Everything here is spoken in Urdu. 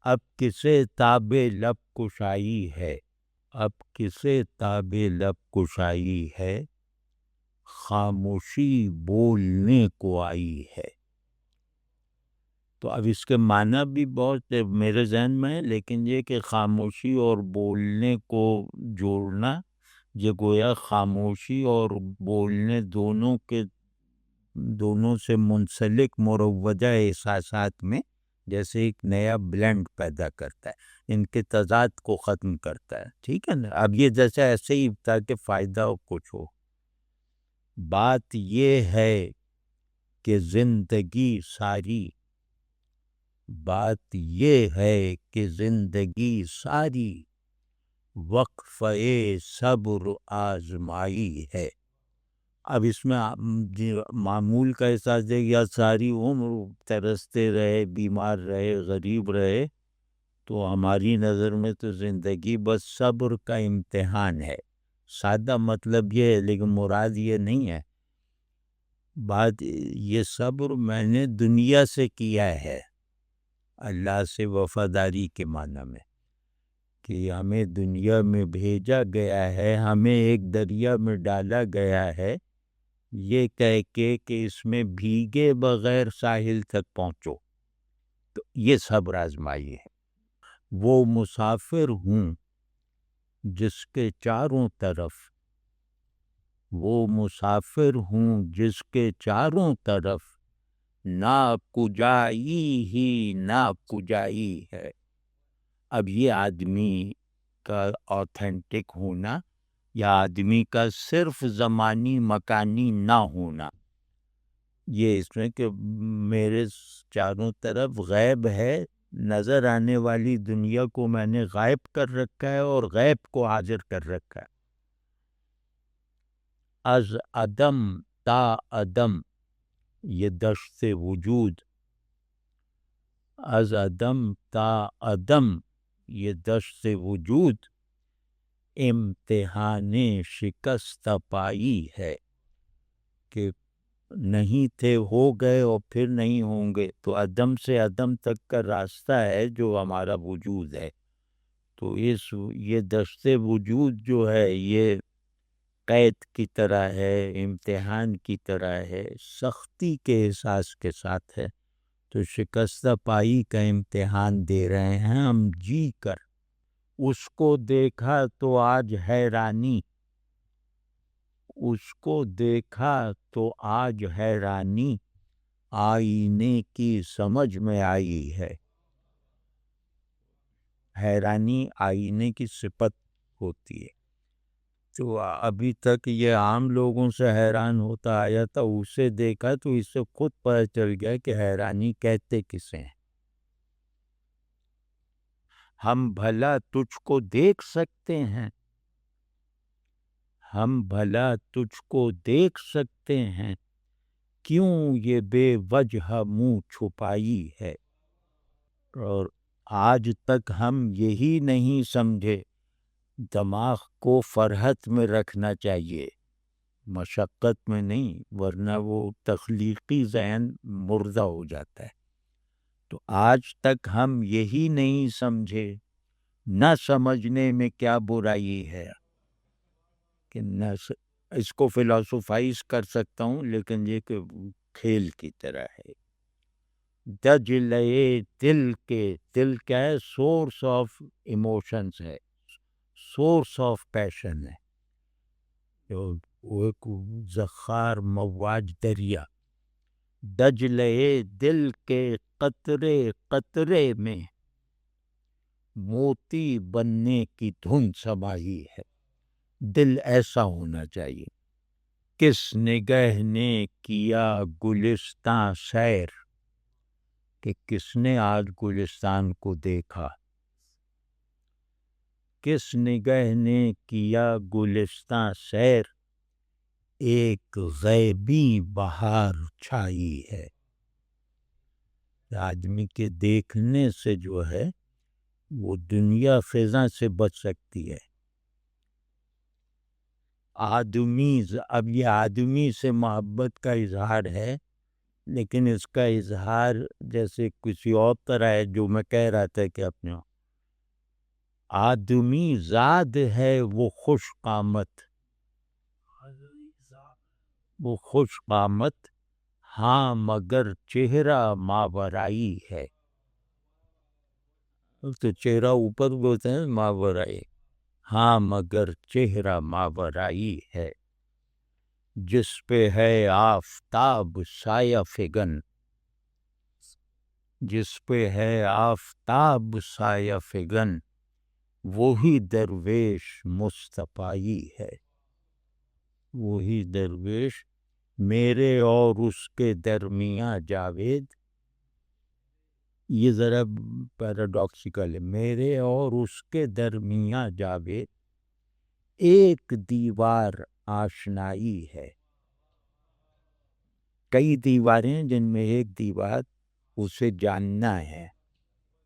اب کسے تاب لب کشائی ہے، اب کسے تاب لب کشائی ہے، خاموشی بولنے کو آئی ہے۔ تو اب اس کے معنی بھی بہت میرے ذہن میں ہے، لیکن یہ کہ خاموشی اور بولنے کو جوڑنا، یہ گویا خاموشی اور بولنے دونوں سے منسلک مروجہ احساسات میں جیسے ایک نیا بلینڈ پیدا کرتا ہے، ان کے تضاد کو ختم کرتا ہے، ٹھیک ہے نا۔ اب یہ جیسے ایسے ہی تاکہ فائدہ کچھ ہو، بات یہ ہے کہ زندگی ساری، بات یہ ہے کہ زندگی ساری وقفہ صبر آزمائی ہے۔ اب اس میں معمول کا احساس ہے، یا ساری عمر ترستے رہے، بیمار رہے، غریب رہے، تو ہماری نظر میں تو زندگی بس صبر کا امتحان ہے۔ سادہ مطلب یہ ہے، لیکن مراد یہ نہیں ہے۔ بات یہ صبر میں نے دنیا سے کیا ہے، اللہ سے وفاداری کے معنی میں، کہ ہمیں دنیا میں بھیجا گیا ہے، ہمیں ایک دریا میں ڈالا گیا ہے، یہ کہہ کے کہ اس میں بھیگے بغیر ساحل تک پہنچو، تو یہ صبر آزمائی ہے۔ وہ مسافر ہوں جس کے چاروں طرف، وہ مسافر ہوں جس کے چاروں طرف، نا کجائی ہی نا کجائی ہے۔ اب یہ آدمی کا آتھینٹک ہونا، یا آدمی کا صرف زمانی مکانی نہ ہونا، یہ اس میں کہ میرے چاروں طرف غیب ہے، نظر آنے والی دنیا کو میں نے غائب کر رکھا ہے اور غیب کو حاضر کر رکھا ہے۔ از عدم تا عدم یہ دشت وجود، از عدم تا عدم یہ دشت وجود، امتحان شکست پائی ہے، کہ نہیں تھے، ہو گئے اور پھر نہیں ہوں گے، تو عدم سے عدم تک کا راستہ ہے جو ہمارا وجود ہے۔ تو یہ دشت وجود جو ہے، یہ قید کی طرح ہے، امتحان کی طرح ہے، سختی کے احساس کے ساتھ ہے۔ تو شکستہ پائی کا امتحان دے رہے ہیں ہم جی کر۔ اس کو دیکھا تو آج حیرانی، اس کو دیکھا تو آج حیرانی، آئینے کی سمجھ میں آئی ہے۔ حیرانی آئینے کی صفت ہوتی ہے۔ تو ابھی تک یہ عام لوگوں سے حیران ہوتا آیا تھا، اسے دیکھا تو اس سے خود پتہ چل گیا کہ حیرانی کہتے کسے ہیں۔ ہم بھلا تجھ کو دیکھ سکتے ہیں، ہم بھلا تجھ کو دیکھ سکتے ہیں، کیوں یہ بے وجہ منہ چھپائی ہے۔ اور آج تک ہم یہی نہیں سمجھے، دماغ کو فرحت میں رکھنا چاہیے، مشقت میں نہیں، ورنہ وہ تخلیقی ذہن مردہ ہو جاتا ہے۔ تو آج تک ہم یہی نہیں سمجھے، نہ سمجھنے میں کیا برائی ہے، کہ اس کو فلاسفائز کر سکتا ہوں، لیکن یہ کہ کھیل کی طرح ہے۔ دجلے دل کے، دل کیا ہے؟ سورس آف ایموشنز ہے، سورس آف پیشن ہے، وہ ایک زخار مواج دریا۔ دجلے دل کے قطرے قطرے میں، موتی بننے کی دھن سمائی ہے۔ دل ایسا ہونا چاہیے۔ کس نگہ نے کیا گلستاں سیر، کہ کس نے آج گلستان کو دیکھا، کس نگہ نے کیا گلستاں سیر، ایک غیبی بہار چھائی ہے۔ آدمی کے دیکھنے سے جو ہے وہ دنیا خزاں سے بچ سکتی ہے۔ آدمی، اب یہ آدمی سے محبت کا اظہار ہے، لیکن اس کا اظہار جیسے کسی اور طرح ہے، جو میں کہہ رہا تھا کہ اپنے آدمی زاد ہے وہ خوش قامت، وہ خوش قامت، ہاں مگر چہرہ ماورائی ہے. تو چہرہ اوپر ہوتا ہے ماورائی، ہاں مگر چہرہ ماورائی ہے. جس پہ ہے آفتاب سایہ فگن، جس پہ ہے آفتاب سایہ فگن، وہی درویش مصطفائی ہے. وہی درویش میرے اور اس کے درمیاں جاوید، یہ ذرا پیراڈاکسیکل ہے، میرے اور اس کے درمیاں جاوید ایک دیوار آشنائی ہے. کئی دیواریں جن میں ایک دیوار اسے جاننا ہے.